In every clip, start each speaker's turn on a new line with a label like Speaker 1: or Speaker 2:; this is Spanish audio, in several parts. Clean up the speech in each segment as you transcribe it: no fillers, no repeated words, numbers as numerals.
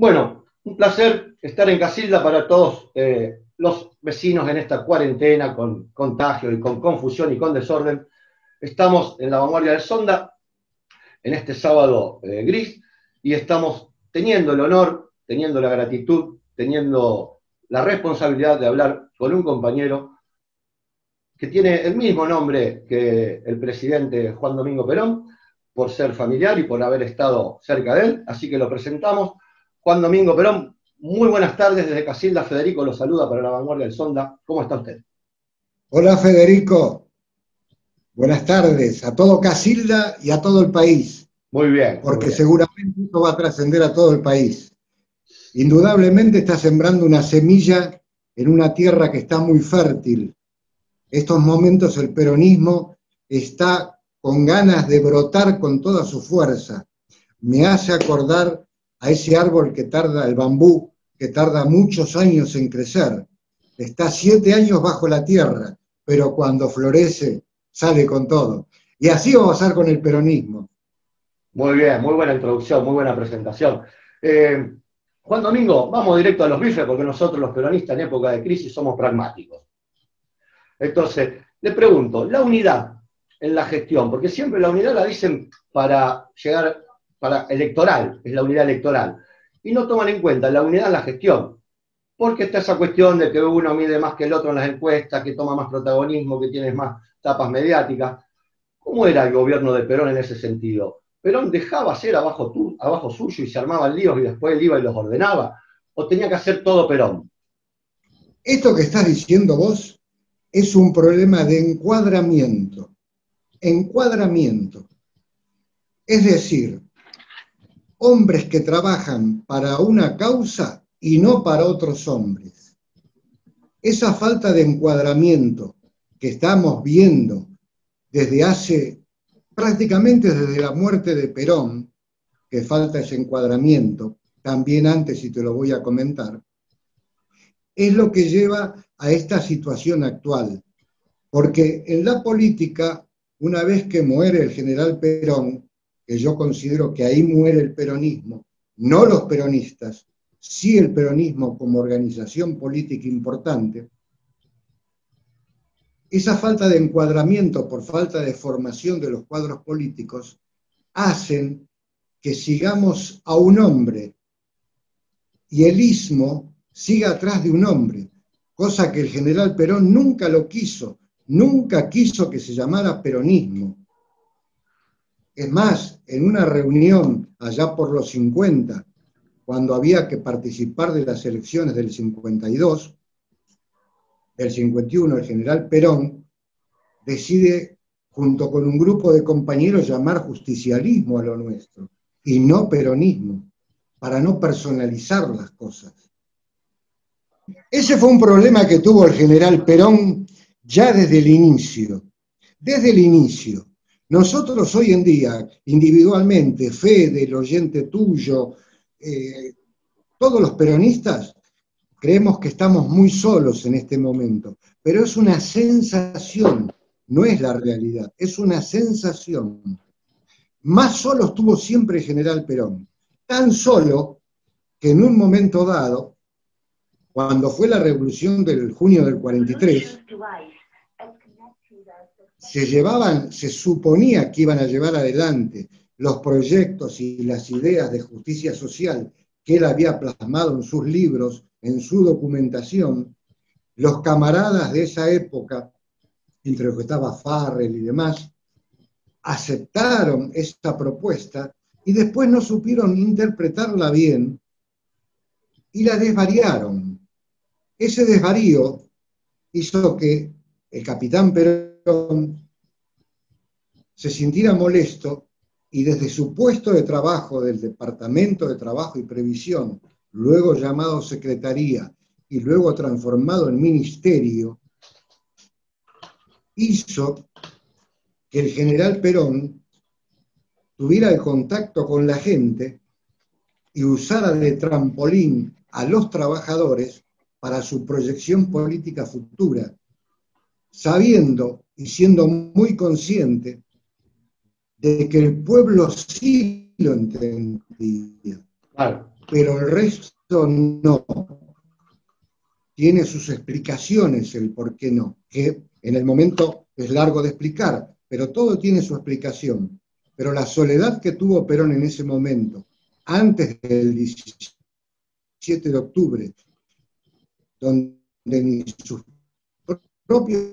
Speaker 1: Bueno, un placer estar en Casilda para todos los vecinos en esta cuarentena con contagio y con confusión y con desorden. Estamos en la vanguardia del Sonda en este sábado gris y estamos teniendo el honor, teniendo la gratitud, teniendo la responsabilidad de hablar con un compañero que tiene el mismo nombre que el presidente Juan Domingo Perón, por ser familiar y por haber estado cerca de él, así que lo presentamos. Juan Domingo Perón, muy buenas tardes desde Casilda. Federico lo saluda para la vanguardia del Sonda. ¿Cómo está usted?
Speaker 2: Hola Federico, buenas tardes a todo Casilda y a todo el país,
Speaker 1: Muy bien, muy
Speaker 2: porque
Speaker 1: bien.
Speaker 2: seguramente esto va a trascender a todo el país. Indudablemente está sembrando una semilla en una tierra que está muy fértil. Estos momentos el peronismo está con ganas de brotar con toda su fuerza. Me hace acordar a ese árbol que tarda, el bambú, que tarda muchos años en crecer. Está 7 años bajo la tierra, pero cuando florece sale con todo. Y así va a pasar con el peronismo.
Speaker 1: Muy bien, muy buena introducción, muy buena presentación. Juan Domingo, vamos directo a los bifes porque nosotros los peronistas en época de crisis somos pragmáticos. Entonces, le pregunto, la unidad en la gestión, porque siempre la unidad la dicen para llegar, para electoral, es la unidad electoral, y no toman en cuenta la unidad en la gestión, porque está esa cuestión de que uno mide más que el otro en las encuestas, que toma más protagonismo, que tiene más tapas mediáticas. ¿Cómo era el gobierno de Perón en ese sentido? ¿Perón dejaba hacer abajo suyo y se armaban líos y después él iba y los ordenaba? ¿O tenía que hacer todo Perón?
Speaker 2: Esto que estás diciendo vos es un problema de encuadramiento. Encuadramiento. Es decir, hombres que trabajan para una causa y no para otros hombres. Esa falta de encuadramiento que estamos viendo prácticamente desde la muerte de Perón, que falta ese encuadramiento, también antes, y te lo voy a comentar, es lo que lleva a esta situación actual. Porque en la política, una vez que muere el general Perón, que yo considero que ahí muere el peronismo, no los peronistas, sí el peronismo como organización política importante, esa falta de encuadramiento por falta de formación de los cuadros políticos hacen que sigamos a un hombre y el istmo siga atrás de un hombre, cosa que el general Perón nunca lo quiso, nunca quiso que se llamara peronismo. Es más, en una reunión allá por los 50, cuando había que participar de las elecciones del 52, el 51, el general Perón decide, junto con un grupo de compañeros, llamar justicialismo a lo nuestro, y no peronismo, para no personalizar las cosas. Ese fue un problema que tuvo el general Perón ya desde el inicio. Desde el inicio. Nosotros hoy en día, individualmente, Fede, el oyente tuyo, todos los peronistas, creemos que estamos muy solos en este momento, pero es una sensación, no es la realidad, es una sensación. Más solo estuvo siempre el general Perón, tan solo que en un momento dado, cuando fue la revolución del junio del 43, se suponía que iban a llevar adelante los proyectos y las ideas de justicia social que él había plasmado en sus libros, en su documentación. Los camaradas de esa época, entre los que estaba Farrell y demás, aceptaron esta propuesta y después no supieron interpretarla bien y la desvariaron. Ese desvarío hizo que el capitán Perón se sintiera molesto y desde su puesto de trabajo del Departamento de Trabajo y Previsión, luego llamado Secretaría y luego transformado en Ministerio, hizo que el general Perón tuviera el contacto con la gente y usara de trampolín a los trabajadores para su proyección política futura, sabiendo y siendo muy consciente de que el pueblo sí lo entendía.
Speaker 1: Claro.
Speaker 2: pero el resto no. Tiene sus explicaciones el por qué no, que en el momento es largo de explicar, pero todo tiene su explicación. Pero la soledad que tuvo Perón en ese momento, antes del 17 de octubre, donde ni sus propios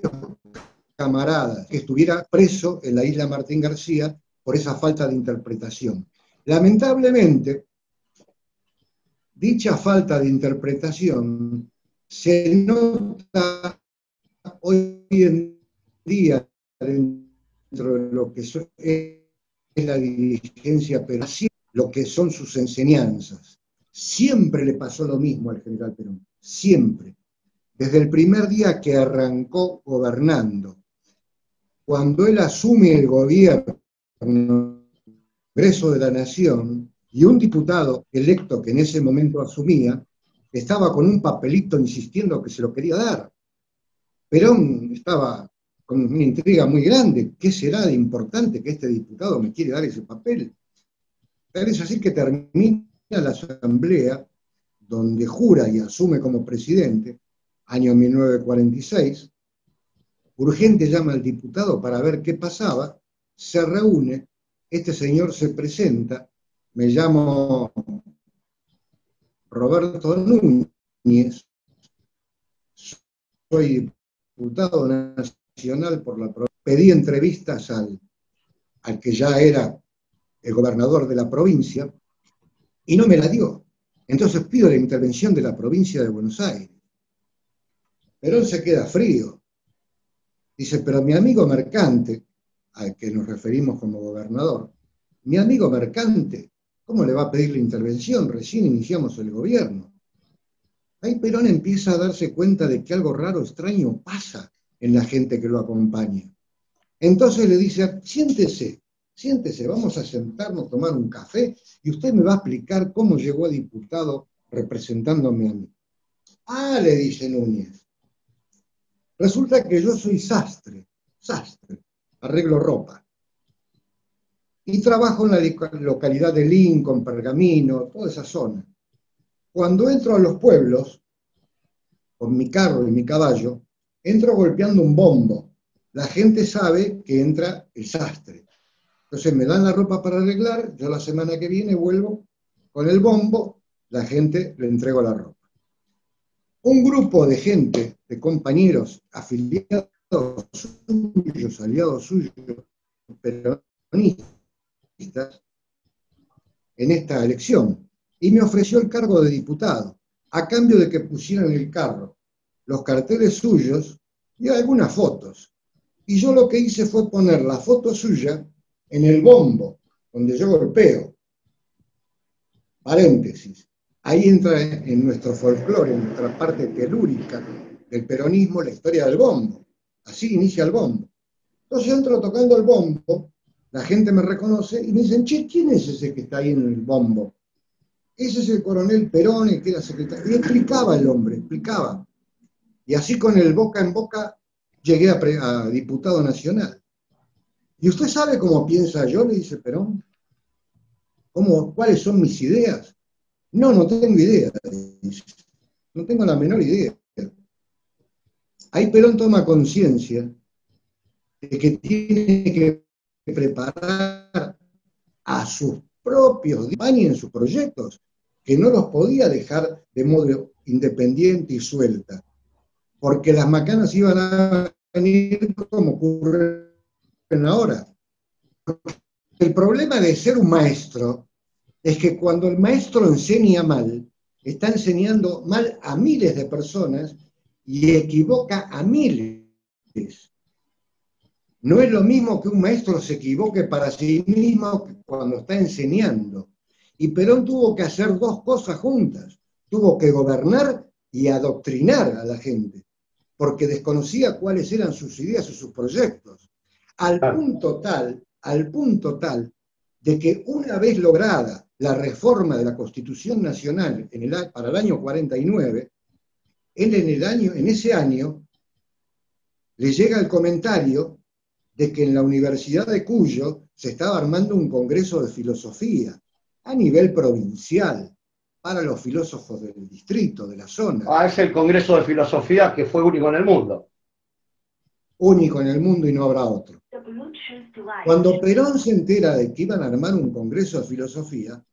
Speaker 2: camaradas, que estuviera preso en la isla Martín García por esa falta de interpretación. Lamentablemente, dicha falta de interpretación se nota hoy en día dentro de lo que es la dirigencia, pero así lo que son sus enseñanzas. Siempre le pasó lo mismo al general Perón, siempre. Desde el primer día que arrancó gobernando, cuando él asume el gobierno, el Congreso de la Nación, y un diputado electo que en ese momento asumía, estaba con un papelito insistiendo que se lo quería dar. Perón estaba con una intriga muy grande. ¿Qué será de importante que este diputado me quiere dar ese papel? Tal es así que termina la asamblea, donde jura y asume como presidente, año 1946, urgente llama al diputado para ver qué pasaba, se reúne, este señor se presenta, me llamo Roberto Núñez, soy diputado nacional por la provincia, pedí entrevistas al que ya era el gobernador de la provincia, y no me la dio. Entonces pido la intervención de la provincia de Buenos Aires. Perón se queda frío. Dice, pero mi amigo Mercante, al que nos referimos como gobernador, mi amigo Mercante, ¿cómo le va a pedir la intervención? Recién iniciamos el gobierno. Ahí Perón empieza a darse cuenta de que algo raro, extraño pasa en la gente que lo acompaña. Entonces le dice, siéntese, vamos a sentarnos, tomar un café, y usted me va a explicar cómo llegó a diputado representándome a mí. Ah, le dice Núñez, resulta que yo soy sastre, arreglo ropa. Y trabajo en la localidad de Lincoln, Pergamino, toda esa zona. Cuando entro a los pueblos, con mi carro y mi caballo, entro golpeando un bombo. La gente sabe que entra el sastre. Entonces me dan la ropa para arreglar, yo la semana que viene vuelvo con el bombo, la gente le entrego la ropa. Un grupo de gente, de compañeros afiliados suyos, aliados suyos, peronistas, en esta elección, y me ofreció el cargo de diputado, a cambio de que pusieran en el carro los carteles suyos y algunas fotos. Y yo lo que hice fue poner la foto suya en el bombo, donde yo golpeo. Paréntesis. Ahí entra en nuestro folclore, en nuestra parte telúrica del peronismo, la historia del bombo. Así inicia el bombo. Entonces yo entro tocando el bombo, la gente me reconoce y me dicen, che, ¿quién es ese que está ahí en el bombo? Ese es el coronel Perón, el que era secretario. Y explicaba el hombre, explicaba. Y así con el boca en boca llegué a diputado nacional. ¿Y usted sabe cómo piensa yo? Le dice Perón. ¿Cuáles son mis ideas? No tengo idea. No tengo la menor idea. Ahí Perón toma conciencia de que tiene que preparar a sus propios en sus proyectos, que no los podía dejar de modo independiente y suelta, porque las macanas iban a venir como ocurren ahora. El problema de ser un maestro es que cuando el maestro enseña mal, está enseñando mal a miles de personas y equivoca a miles. No es lo mismo que un maestro se equivoque para sí mismo cuando está enseñando. Y Perón tuvo que hacer dos cosas juntas. Tuvo que gobernar y adoctrinar a la gente, porque desconocía cuáles eran sus ideas o sus proyectos. Al punto tal de que una vez lograda la reforma de la Constitución Nacional para el año 49, él en ese año le llega el comentario de que en la Universidad de Cuyo se estaba armando un congreso de filosofía a nivel provincial. para los filósofos del distrito, de la zona.
Speaker 1: Ah, es el Congreso de Filosofía que fue único en el mundo.
Speaker 2: Único en el mundo y no habrá otro. Cuando Perón se entera de que iban a armar un Congreso de Filosofía,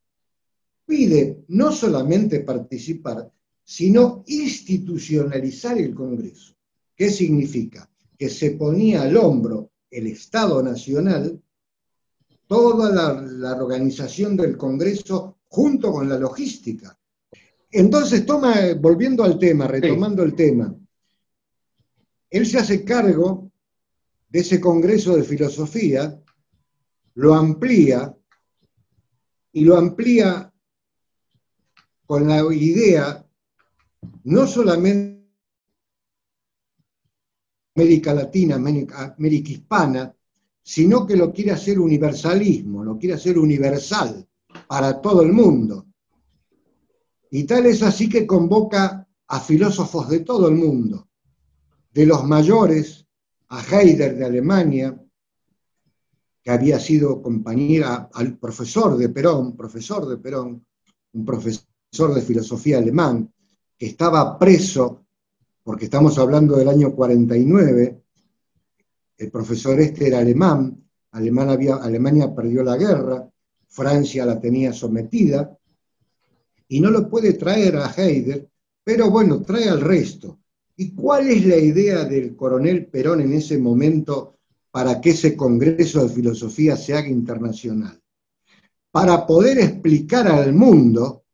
Speaker 2: pide no solamente participar, sino institucionalizar el Congreso. ¿Qué significa? Que se ponía al hombro el Estado Nacional, toda la organización del Congreso junto con la logística. Entonces volviendo al tema, retomando el tema, él se hace cargo de ese Congreso de Filosofía, lo amplía, y lo amplía con la idea no solamente América Latina, América Hispana, sino que lo quiere hacer universalismo, lo quiere hacer universal para todo el mundo. Y tal es así que convoca a filósofos de todo el mundo, de los mayores, a Heidegger de Alemania, que había sido compañera al profesor de Perón, un profesor de filosofía alemán, que estaba preso, porque estamos hablando del año 49, el profesor este era alemán, Alemania perdió la guerra, Francia la tenía sometida, y no lo puede traer a Heidegger, pero bueno, trae al resto. ¿Y cuál es la idea del coronel Perón en ese momento para que ese Congreso de Filosofía se haga internacional? Para poder explicar al mundo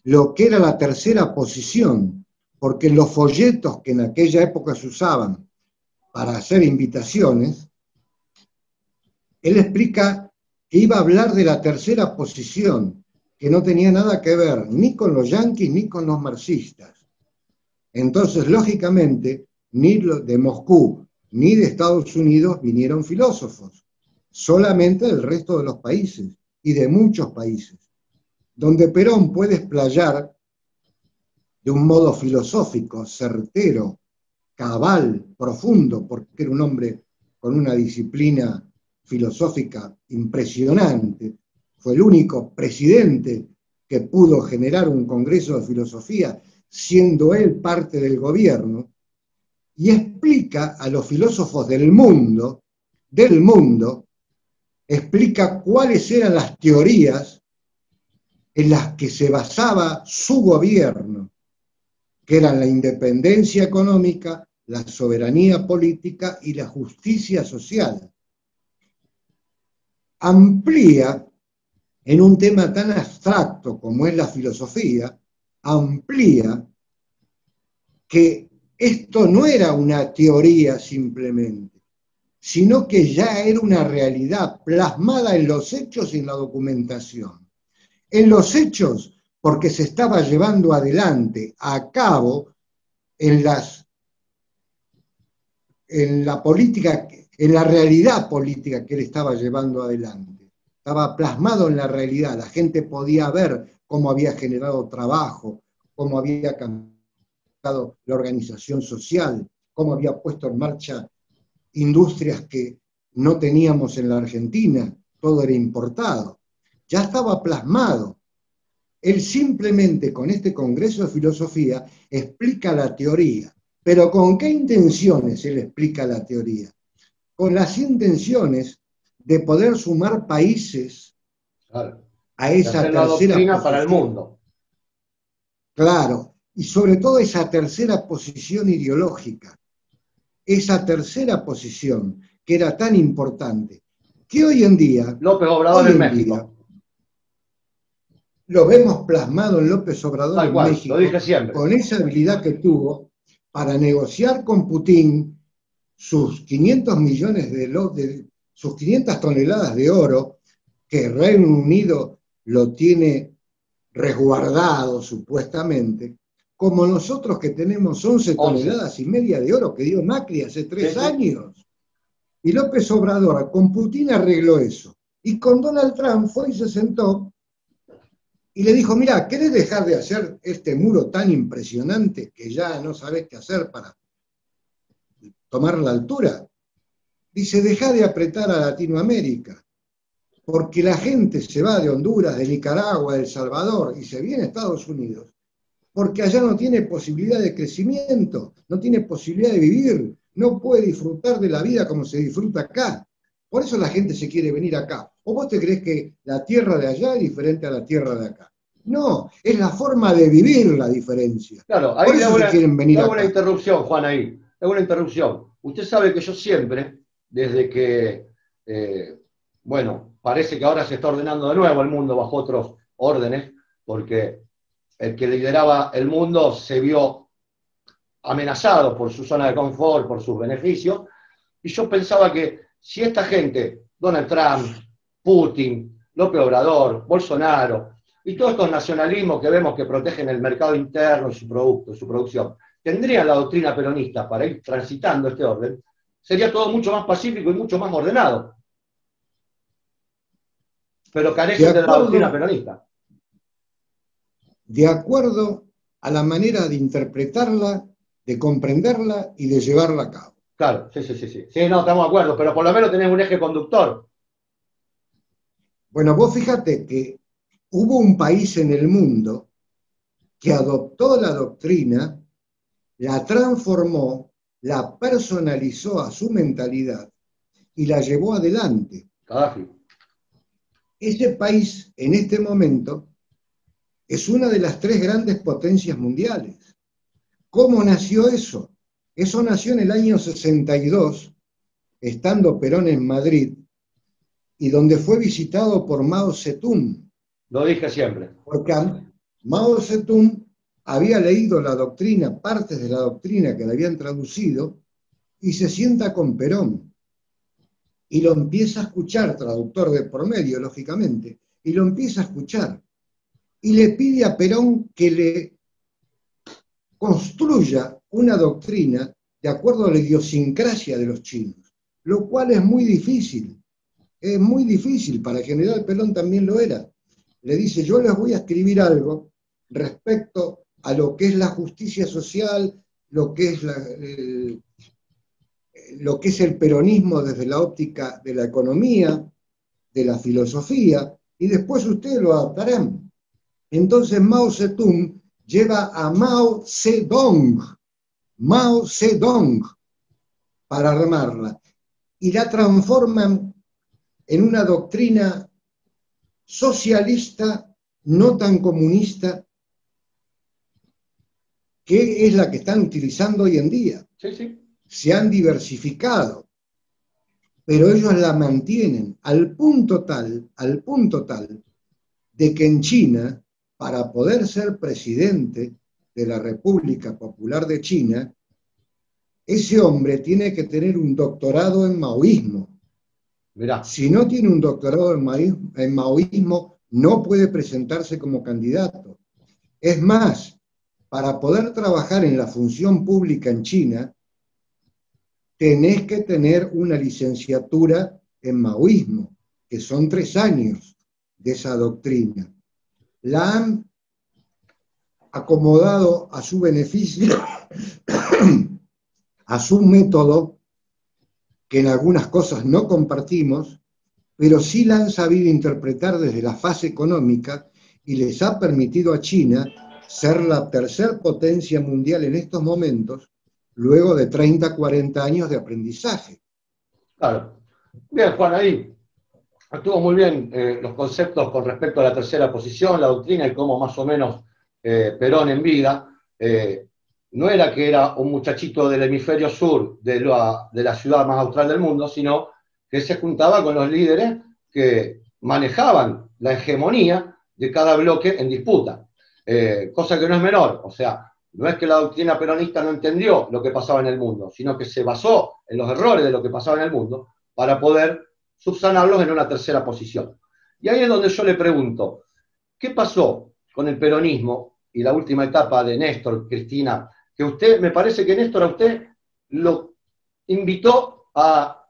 Speaker 2: lo que era la tercera posición, porque los folletos que en aquella época se usaban para hacer invitaciones, él explica que iba a hablar de la tercera posición, que no tenía nada que ver ni con los yanquis ni con los marxistas. Entonces, lógicamente, ni de Moscú ni de Estados Unidos vinieron filósofos, solamente del resto de los países y de muchos países, donde Perón puede explayar de un modo filosófico, certero, cabal, profundo, porque era un hombre con una disciplina filosófica impresionante. Fue el único presidente que pudo generar un congreso de filosofía, siendo él parte del gobierno, y explica a los filósofos del mundo, explica cuáles eran las teorías en las que se basaba su gobierno, que eran la independencia económica, la soberanía política y la justicia social. Amplía en un tema tan abstracto como es la filosofía, amplía que esto no era una teoría simplemente, sino que ya era una realidad plasmada en los hechos y en la documentación. En los hechos, porque se estaba llevando adelante, a cabo, en la política, en la realidad política que él estaba llevando adelante. Estaba plasmado en la realidad, la gente podía ver cómo había generado trabajo, cómo había cambiado la organización social, cómo había puesto en marcha industrias que no teníamos en la Argentina, todo era importado. Ya estaba plasmado. Él simplemente con este Congreso de Filosofía explica la teoría. ¿Pero con qué intenciones él explica la teoría? Con las intenciones de poder sumar países a esa
Speaker 1: hacer la
Speaker 2: tercera
Speaker 1: doctrina
Speaker 2: posición.
Speaker 1: para el mundo.
Speaker 2: Claro, y sobre todo esa tercera posición ideológica, esa tercera posición que era tan importante, que hoy en día,
Speaker 1: López Obrador en México.
Speaker 2: Lo vemos plasmado en López Obrador
Speaker 1: Tal
Speaker 2: en
Speaker 1: cual,
Speaker 2: México,
Speaker 1: lo dije siempre,
Speaker 2: con esa habilidad que tuvo para negociar con Putin sus 500 millones sus 500 toneladas de oro, que Reino Unido lo tiene resguardado supuestamente, como nosotros que tenemos 11 toneladas y media de oro que dio Macri hace 3 años. Y López Obrador con Putin arregló eso. Y con Donald Trump fue y se sentó y le dijo, mira, ¿querés dejar de hacer este muro tan impresionante que ya no sabés qué hacer para tomar la altura? Dice, dejá de apretar a Latinoamérica. porque la gente se va de Honduras, de Nicaragua, de El Salvador y se viene a Estados Unidos, porque allá no tiene posibilidad de crecimiento, no tiene posibilidad de vivir, no puede disfrutar de la vida como se disfruta acá. Por eso la gente se quiere venir acá. ¿O vos te crees que la tierra de allá es diferente a la tierra de acá? No, es la forma de vivir la diferencia.
Speaker 1: Claro,
Speaker 2: Por
Speaker 1: ahí
Speaker 2: eso se quieren venir
Speaker 1: le hago una
Speaker 2: acá.
Speaker 1: interrupción, Juan, ahí. Le hago una interrupción. Usted sabe que yo siempre, desde que, bueno, parece que ahora se está ordenando de nuevo el mundo bajo otros órdenes, porque el que lideraba el mundo se vio amenazado por su zona de confort, por sus beneficios, y yo pensaba que si esta gente, Donald Trump, Putin, López Obrador, Bolsonaro, y todos estos nacionalismos que vemos que protegen el mercado interno y su producto, su producción, tendrían la doctrina peronista para ir transitando este orden, sería todo mucho más pacífico y mucho más ordenado. Pero
Speaker 2: De
Speaker 1: carecen de la doctrina
Speaker 2: acuerdo,
Speaker 1: peronista.
Speaker 2: de acuerdo a la manera de interpretarla, de comprenderla y de llevarla a cabo.
Speaker 1: Claro, sí, sí, sí, sí. Sí, no, estamos de acuerdo, pero por lo menos tenés un eje conductor.
Speaker 2: Bueno, vos fíjate que hubo un país en el mundo que adoptó la doctrina, la transformó, la personalizó a su mentalidad y la llevó adelante.
Speaker 1: Gaddafi.
Speaker 2: Ese país, en este momento, es una de las tres grandes potencias mundiales. ¿Cómo nació eso? Eso nació en el año 62, estando Perón en Madrid, y donde fue visitado por Mao Zedong.
Speaker 1: Lo dije siempre.
Speaker 2: Porque Mao Zedong había leído la doctrina, partes de la doctrina que le habían traducido, y se sienta con Perón. Y lo empieza a escuchar, traductor de por medio, lógicamente, y lo empieza a escuchar. Y le pide a Perón que le construya una doctrina de acuerdo a la idiosincrasia de los chinos, lo cual es muy difícil. Es muy difícil, para el general Perón también lo era. Le dice, yo les voy a escribir algo respecto a lo que es la justicia social, lo que es lo que es el peronismo desde la óptica de la economía, de la filosofía, y después ustedes lo adaptarán. Entonces Mao Zedong lleva a Mao Zedong, para armarla, y la transforman en una doctrina socialista, no tan comunista, que es la que están utilizando hoy en día.
Speaker 1: Sí, sí.
Speaker 2: Se han diversificado, pero ellos la mantienen al punto tal, de que en China, para poder ser presidente de la República Popular de China, ese hombre tiene que tener un doctorado en maoísmo.
Speaker 1: Mirá.
Speaker 2: Si no tiene un doctorado en maoísmo, no puede presentarse como candidato. Es más, para poder trabajar en la función pública en China, tenés que tener una licenciatura en maoísmo, que son 3 años de esa doctrina. La han acomodado a su beneficio, a su método, que en algunas cosas no compartimos, pero sí la han sabido interpretar desde la fase económica y les ha permitido a China ser la tercer potencia mundial en estos momentos, luego de 30, 40 años de aprendizaje.
Speaker 1: Claro. Bien, Juan, ahí estuvo muy bien los conceptos con respecto a la tercera posición, la doctrina y cómo más o menos Perón en vida no era que era un muchachito del hemisferio sur de la ciudad más austral del mundo, sino que se juntaba con los líderes que manejaban la hegemonía de cada bloque en disputa, cosa que no es menor. O sea, no es que la doctrina peronista no entendió lo que pasaba en el mundo, sino que se basó en los errores de lo que pasaba en el mundo para poder subsanarlos en una tercera posición. Y ahí es donde yo le pregunto, ¿qué pasó con el peronismo y la última etapa de Néstor, Cristina? Que usted, me parece que Néstor a usted lo invitó a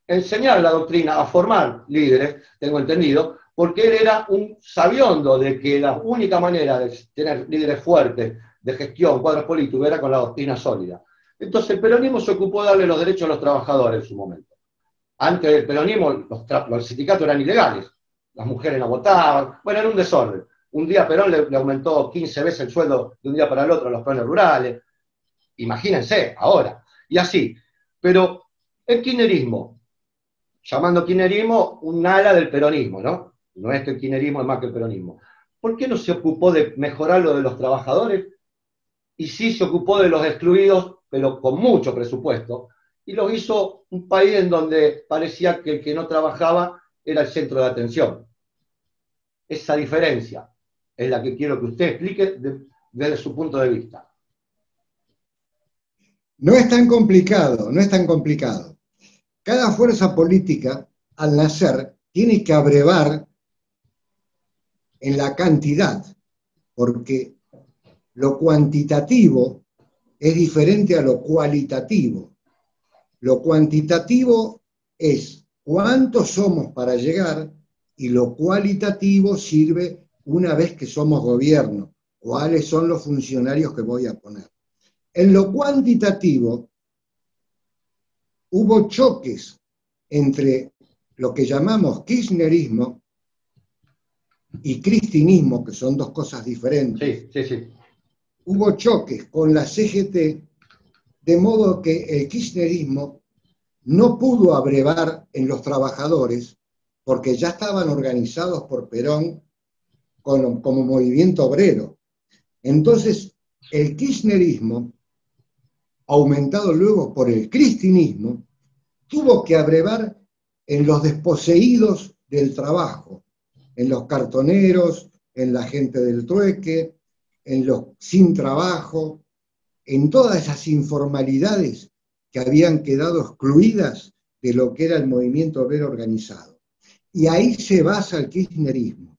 Speaker 1: enseñar la doctrina, a formar líderes, tengo entendido, porque él era un sabiondo de que la única manera de tener líderes fuertes de gestión, cuadros políticos, era con la doctrina sólida. Entonces el peronismo se ocupó de darle los derechos a los trabajadores en su momento. Antes del peronismo los sindicatos eran ilegales, las mujeres no votaban, bueno, era un desorden. Un día Perón le aumentó 15 veces el sueldo de un día para el otro a los peones rurales, imagínense, ahora, y así. Pero el kirchnerismo, llamando kirchnerismo un ala del peronismo, ¿no? No es que el kirchnerismo es más que el peronismo. ¿Por qué no se ocupó de mejorar lo de los trabajadores? Y sí se ocupó de los excluidos, pero con mucho presupuesto, y lo hizo un país en donde parecía que el que no trabajaba era el centro de atención. Esa diferencia es la que quiero que usted explique desde su punto de vista.
Speaker 2: No es tan complicado, no es tan complicado. Cada fuerza política, al nacer, tiene que abrevar en la cantidad, porque lo cuantitativo es diferente a lo cualitativo. Lo cuantitativo es cuántos somos para llegar y lo cualitativo sirve una vez que somos gobierno, cuáles son los funcionarios que voy a poner. En lo cuantitativo hubo choques entre lo que llamamos kirchnerismo y cristinismo, que son dos cosas diferentes.
Speaker 1: Sí, sí, sí.
Speaker 2: Hubo choques con la CGT, de modo que el kirchnerismo no pudo abrevar en los trabajadores porque ya estaban organizados por Perón como movimiento obrero. Entonces, el kirchnerismo, aumentado luego por el cristinismo, tuvo que abrevar en los desposeídos del trabajo, en los cartoneros, en la gente del trueque, en los sin trabajo, en todas esas informalidades que habían quedado excluidas de lo que era el movimiento obrero organizado. Y ahí se basa el kirchnerismo.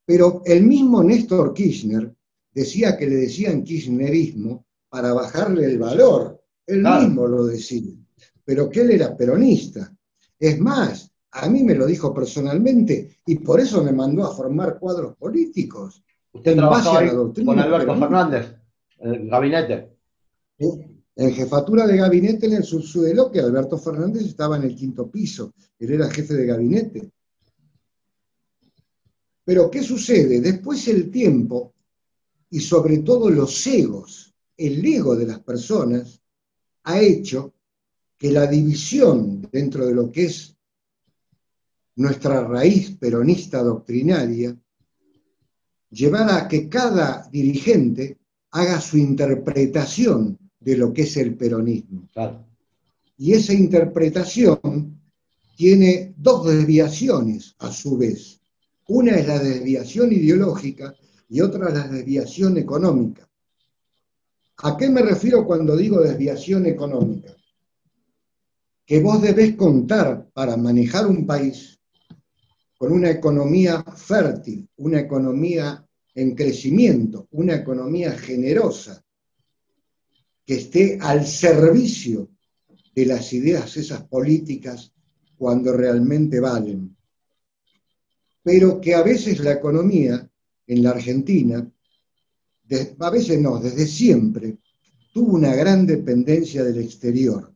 Speaker 2: Pero el mismo Néstor Kirchner decía que le decían kirchnerismo para bajarle el valor. Él
Speaker 1: Claro.
Speaker 2: mismo lo decía. Pero que él era peronista. Es más, a mí me lo dijo personalmente y por eso me mandó a formar cuadros políticos
Speaker 1: Usted
Speaker 2: en base
Speaker 1: trabajaba
Speaker 2: a la
Speaker 1: ahí con
Speaker 2: doctrina
Speaker 1: Alberto
Speaker 2: peronista.
Speaker 1: Fernández, en el gabinete.
Speaker 2: En jefatura de gabinete en el subsuelo, que Alberto Fernández estaba en el quinto piso, él era jefe de gabinete. Pero ¿qué sucede? Después el tiempo y sobre todo los egos, el ego de las personas, ha hecho que la división dentro de lo que es nuestra raíz peronista doctrinaria llevara a que cada dirigente haga su interpretación de lo que es el peronismo.
Speaker 1: Claro.
Speaker 2: Y esa interpretación tiene dos desviaciones a su vez. Una es la desviación ideológica y otra es la desviación económica. ¿A qué me refiero cuando digo desviación económica? Que vos debés contar para manejar un país con una economía fértil, una economía en crecimiento, una economía generosa, que esté al servicio de las ideas esas políticas cuando realmente valen. Pero que a veces la economía en la Argentina, a veces no, desde siempre, tuvo una gran dependencia del exterior,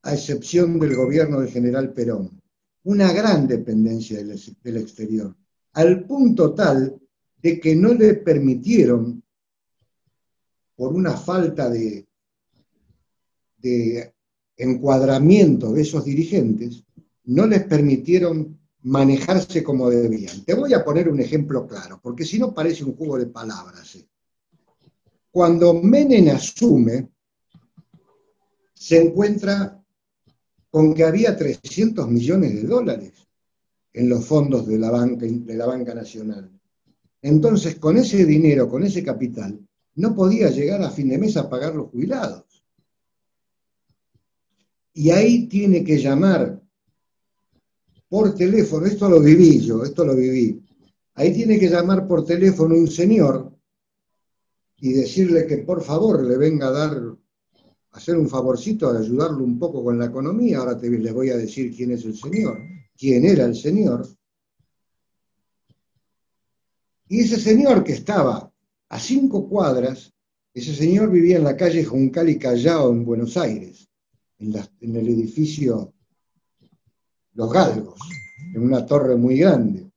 Speaker 2: a excepción del gobierno del general Perón. Una gran dependencia del exterior, al punto tal de que no le permitieron, por una falta de encuadramiento de esos dirigentes, no les permitieron manejarse como debían. Te voy a poner un ejemplo claro, porque si no parece un juego de palabras. Cuando Menem asume, se encuentra con que había 300 millones de dólares en los fondos de la banca nacional. Entonces, con ese dinero, con ese capital, no podía llegar a fin de mes a pagar los jubilados. Y ahí tiene que llamar por teléfono, esto lo viví yo, esto lo viví. Ahí tiene que llamar por teléfono un señor y decirle que por favor le venga a hacer un favorcito, a ayudarlo un poco con la economía. Ahora les voy a decir quién es el señor, quién era el señor. Y ese señor que estaba a 5 cuadras, ese señor vivía en la calle Juncal y Callao en Buenos Aires, en el edificio los galgos, en una torre muy grande.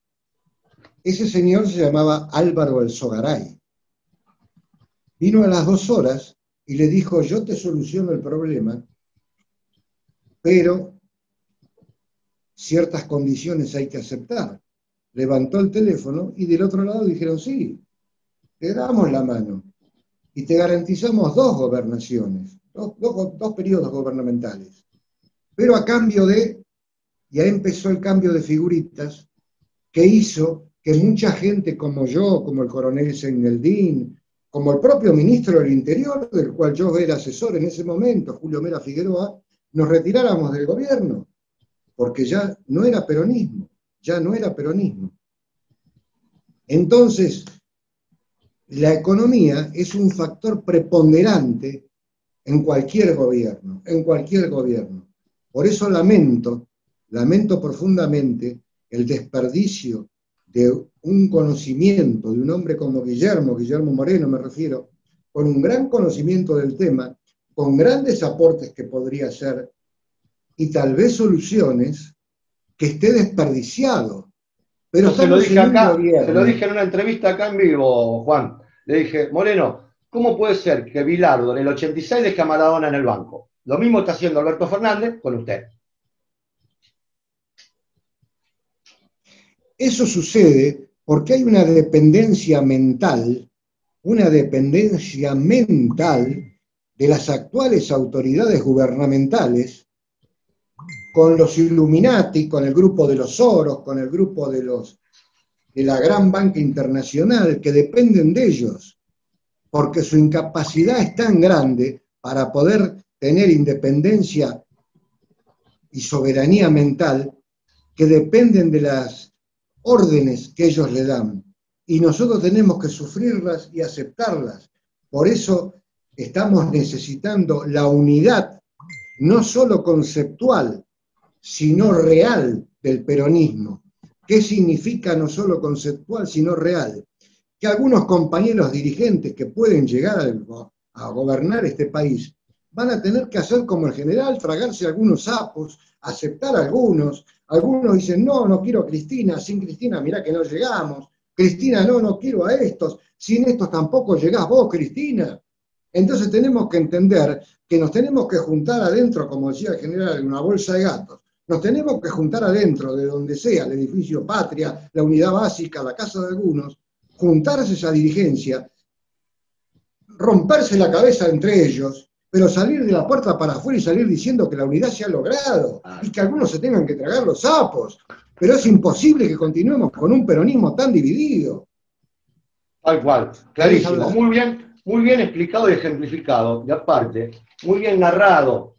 Speaker 2: Ese señor se llamaba Álvaro Alzogaray. Vino a las 2 horas y le dijo, yo te soluciono el problema, pero ciertas condiciones hay que aceptar. Levantó el teléfono y del otro lado dijeron, sí, te damos la mano y te garantizamos 2 gobernaciones, dos periodos gubernamentales. Pero a cambio de, y ahí empezó el cambio de figuritas, que hizo que mucha gente como yo, como el coronel Seyneldín, como el propio ministro del Interior, del cual yo era asesor en ese momento, Julio Mera Figueroa, nos retiráramos del gobierno, porque ya no era peronismo, ya no era peronismo. Entonces, la economía es un factor preponderante en cualquier gobierno, en cualquier gobierno. Por eso lamento profundamente el desperdicio de un conocimiento de un hombre como Guillermo Moreno me refiero, con un gran conocimiento del tema, con grandes aportes que podría hacer y tal vez soluciones, que esté desperdiciado. Pero
Speaker 1: se lo dije acá,
Speaker 2: gobierno,
Speaker 1: se lo dije en una entrevista acá en vivo, Juan. Le dije, Moreno, ¿cómo puede ser que Bilardo en el 86 deja a Maradona en el banco? Lo mismo está haciendo Alberto Fernández con usted.
Speaker 2: Eso sucede porque hay una dependencia mental de las actuales autoridades gubernamentales con los Illuminati, con el grupo de los Soros, con el grupo de la gran banca internacional, que dependen de ellos, porque su incapacidad es tan grande para poder tener independencia y soberanía mental, que dependen de las órdenes que ellos le dan. Y nosotros tenemos que sufrirlas y aceptarlas. Por eso estamos necesitando la unidad, no solo conceptual, sino real del peronismo. ¿Qué significa no solo conceptual, sino real? Que algunos compañeros dirigentes que pueden llegar a gobernar este país van a tener que hacer como el general, tragarse algunos sapos, aceptar algunos. Algunos dicen, no quiero a Cristina, sin Cristina mirá que no llegamos. Cristina, no quiero a estos, sin estos tampoco llegás vos, Cristina. Entonces tenemos que entender que nos tenemos que juntar adentro, como decía el general, en una bolsa de gatos. Nos tenemos que juntar adentro, de donde sea, el edificio Patria, la unidad básica, la casa de algunos, juntarse esa dirigencia, romperse la cabeza entre ellos, pero salir de la puerta para afuera y salir diciendo que la unidad se ha logrado y que algunos se tengan que tragar los sapos. Pero es imposible que continuemos con un peronismo tan dividido.
Speaker 1: Tal cual, clarísimo. Muy bien explicado y ejemplificado. Y aparte, muy bien narrado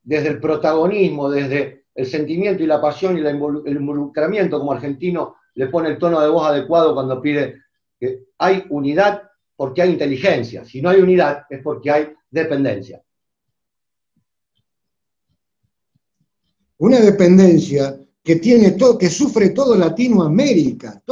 Speaker 1: desde el protagonismo, desde el sentimiento y la pasión y el involucramiento como argentino le pone el tono de voz adecuado cuando pide que hay unidad porque hay inteligencia. Si no hay unidad es porque hay dependencia.
Speaker 2: Una dependencia que tiene todo, que sufre todo Latinoamérica.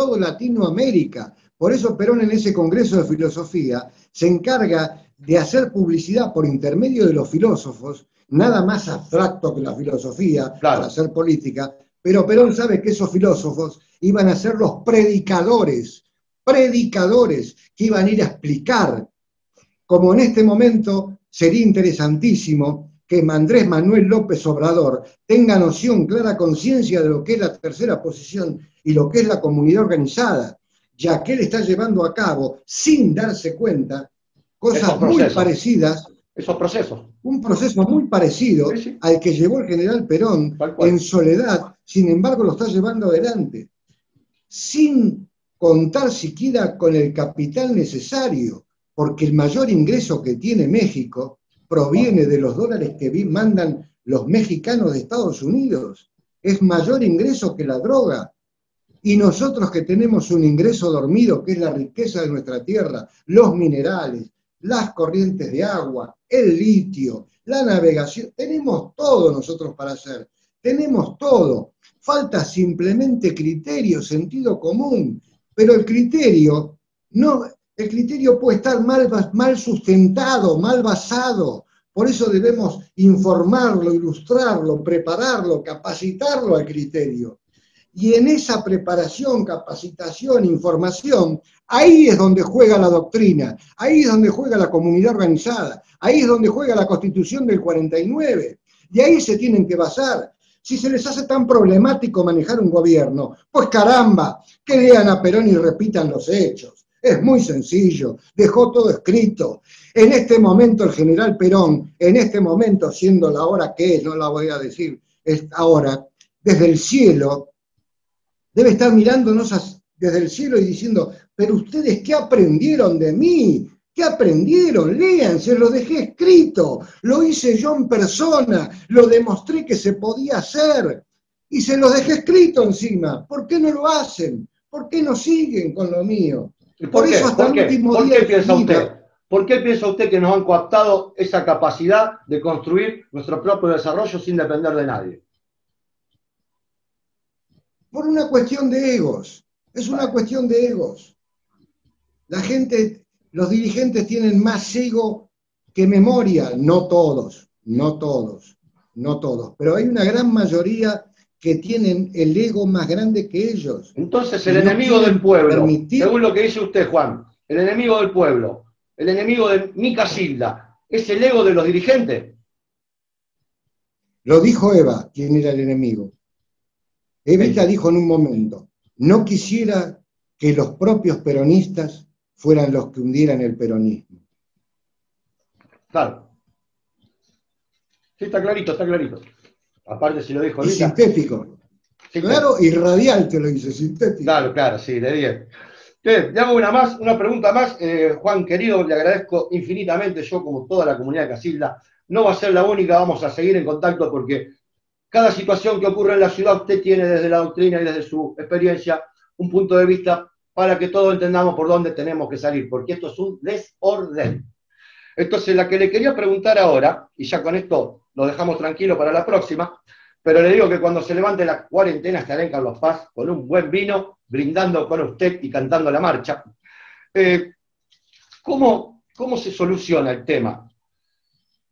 Speaker 2: Por eso Perón en ese Congreso de Filosofía se encarga de hacer publicidad por intermedio de los filósofos, nada más abstracto que la filosofía, claro, para hacer política, pero Perón sabe que esos filósofos iban a ser los predicadores que iban a ir a explicar, como en este momento sería interesantísimo que Andrés Manuel López Obrador tenga noción, clara conciencia de lo que es la tercera posición y lo que es la comunidad organizada, ya que él está llevando a cabo, sin darse cuenta, cosas muy parecidas.
Speaker 1: Esos procesos.
Speaker 2: Un proceso muy parecido al que llevó el general Perón en soledad, sin embargo lo está llevando adelante, sin contar siquiera con el capital necesario, porque el mayor ingreso que tiene México proviene de los dólares que mandan los mexicanos de Estados Unidos. Es mayor ingreso que la droga. Y nosotros que tenemos un ingreso dormido, que es la riqueza de nuestra tierra, los minerales, las corrientes de agua, el litio, la navegación, tenemos todo nosotros para hacer, tenemos todo. Falta simplemente criterio, sentido común, pero el criterio puede estar mal sustentado, mal basado, Por eso debemos informarlo, ilustrarlo, prepararlo, capacitarlo al criterio. Y en esa preparación, capacitación, información, ahí es donde juega la doctrina, ahí es donde juega la comunidad organizada, ahí es donde juega la Constitución del 49. De ahí se tienen que basar. Si se les hace tan problemático manejar un gobierno, pues caramba, que lean a Perón y repitan los hechos. Es muy sencillo, dejó todo escrito. En este momento el general Perón, en este momento, siendo la hora que es, no la voy a decir, es ahora, desde el cielo, debe estar mirándonos desde el cielo y diciendo, pero ustedes, ¿qué aprendieron de mí? ¿Qué aprendieron? Lean, se lo dejé escrito, lo hice yo en persona, lo demostré que se podía hacer y se los dejé escrito encima. ¿Por qué no lo hacen? ¿Por qué no siguen con lo mío?
Speaker 1: ¿Y por qué?
Speaker 2: Eso hasta el último
Speaker 1: ¿Por
Speaker 2: día
Speaker 1: qué
Speaker 2: de
Speaker 1: piensa
Speaker 2: mi vida.
Speaker 1: usted? ¿Por qué piensa usted que nos han cooptado esa capacidad de construir nuestro propio desarrollo sin depender de nadie?
Speaker 2: Por una cuestión de egos. Es una cuestión de egos. La gente, los dirigentes tienen más ego que memoria. No todos, no todos, no todos. Pero hay una gran mayoría que tienen el ego más grande que ellos.
Speaker 1: Entonces el enemigo del pueblo, según lo que dice usted, Juan, el enemigo del pueblo, el enemigo de mi Casilda, ¿es el ego de los dirigentes?
Speaker 2: Lo dijo Eva, quién era el enemigo. Evita dijo en un momento, no quisiera que los propios peronistas fueran los que hundieran el peronismo.
Speaker 1: Claro. Sí, está clarito, está clarito. Aparte si lo dijo Evita.
Speaker 2: Y sintético. Sí, claro, y radial te lo dice, sintético.
Speaker 1: Claro, claro, sí, de 10. Le hago una pregunta más. Juan, querido, le agradezco infinitamente, yo como toda la comunidad de Casilda. No va a ser la única, vamos a seguir en contacto porque cada situación que ocurre en la ciudad usted tiene desde la doctrina y desde su experiencia un punto de vista para que todos entendamos por dónde tenemos que salir, porque esto es un desorden. Entonces, la que le quería preguntar ahora, y ya con esto lo dejamos tranquilo para la próxima, pero le digo que cuando se levante la cuarentena estaré en Carlos Paz con un buen vino, brindando con usted y cantando la marcha. ¿Cómo se soluciona el tema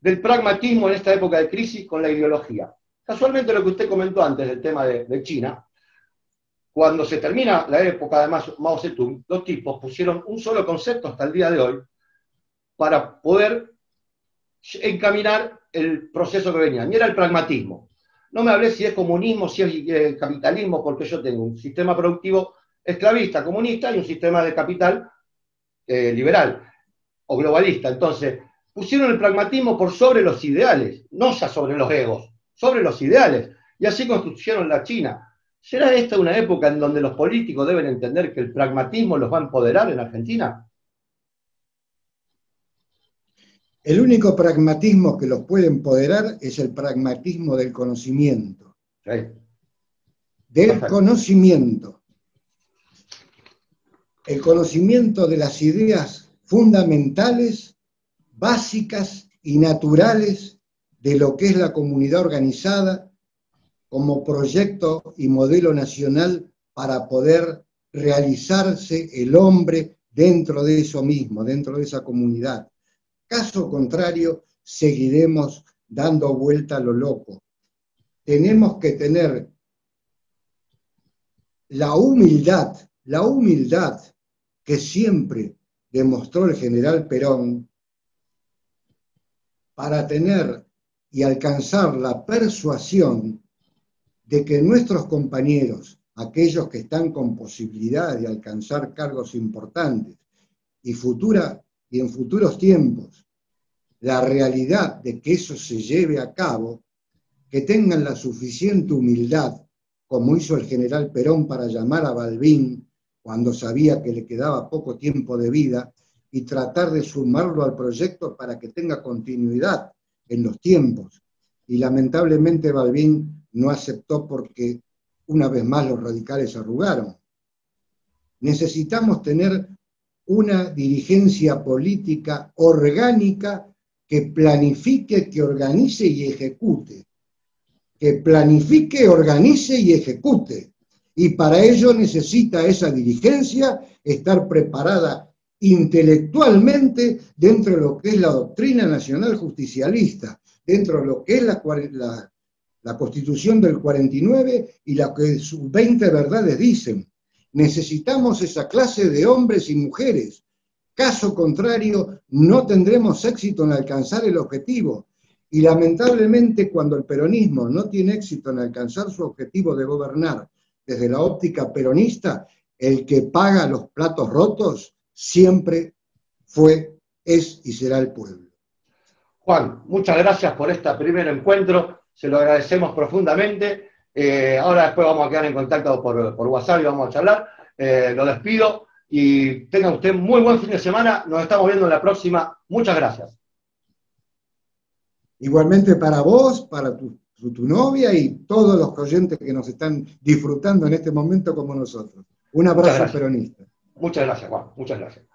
Speaker 1: del pragmatismo en esta época de crisis con la ideología? Casualmente lo que usted comentó antes del tema de China, cuando se termina la época de Mao Zedong, los tipos pusieron un solo concepto hasta el día de hoy para poder encaminar el proceso que venía, y era el pragmatismo. No me hablé si es comunismo, si es capitalismo, porque yo tengo un sistema productivo esclavista, comunista, y un sistema de capital liberal o globalista. Entonces, pusieron el pragmatismo por sobre los ideales, no ya sobre los egos, sobre los ideales, y así construyeron la China. ¿Será esta una época en donde los políticos deben entender que el pragmatismo los va a empoderar en Argentina?
Speaker 2: El único pragmatismo que los puede empoderar es el pragmatismo del conocimiento.
Speaker 1: Sí.
Speaker 2: Del
Speaker 1: Perfecto.
Speaker 2: conocimiento. El conocimiento de las ideas fundamentales, básicas y naturales de lo que es la comunidad organizada como proyecto y modelo nacional para poder realizarse el hombre dentro de eso mismo, dentro de esa comunidad. Caso contrario, seguiremos dando vuelta a lo loco. Tenemos que tener la humildad que siempre demostró el general Perón para tener y alcanzar la persuasión de que nuestros compañeros, aquellos que están con posibilidad de alcanzar cargos importantes y en futuros tiempos, la realidad de que eso se lleve a cabo, que tengan la suficiente humildad, como hizo el general Perón para llamar a Balbín cuando sabía que le quedaba poco tiempo de vida, y tratar de sumarlo al proyecto para que tenga continuidad en los tiempos. Y lamentablemente Balbín no aceptó porque una vez más los radicales se arrugaron. Necesitamos tener una dirigencia política orgánica que planifique, que organice y ejecute. Que planifique, organice y ejecute. Y para ello necesita esa dirigencia estar preparada intelectualmente dentro de lo que es la doctrina nacional justicialista, dentro de lo que es la Constitución del 49 y lo que sus 20 verdades dicen. Necesitamos esa clase de hombres y mujeres. Caso contrario, no tendremos éxito en alcanzar el objetivo. Y lamentablemente, cuando el peronismo no tiene éxito en alcanzar su objetivo de gobernar desde la óptica peronista, el que paga los platos rotos siempre fue, es y será el pueblo.
Speaker 1: Juan, muchas gracias por este primer encuentro, se lo agradecemos profundamente. Ahora después vamos a quedar en contacto por WhatsApp y vamos a charlar. Lo despido y tenga usted muy buen fin de semana. Nos estamos viendo en la próxima. Muchas gracias.
Speaker 2: Igualmente para vos, para tu novia y todos los oyentes que nos están disfrutando en este momento como nosotros. Un abrazo peronista.
Speaker 1: Muchas gracias, Juan. Muchas gracias.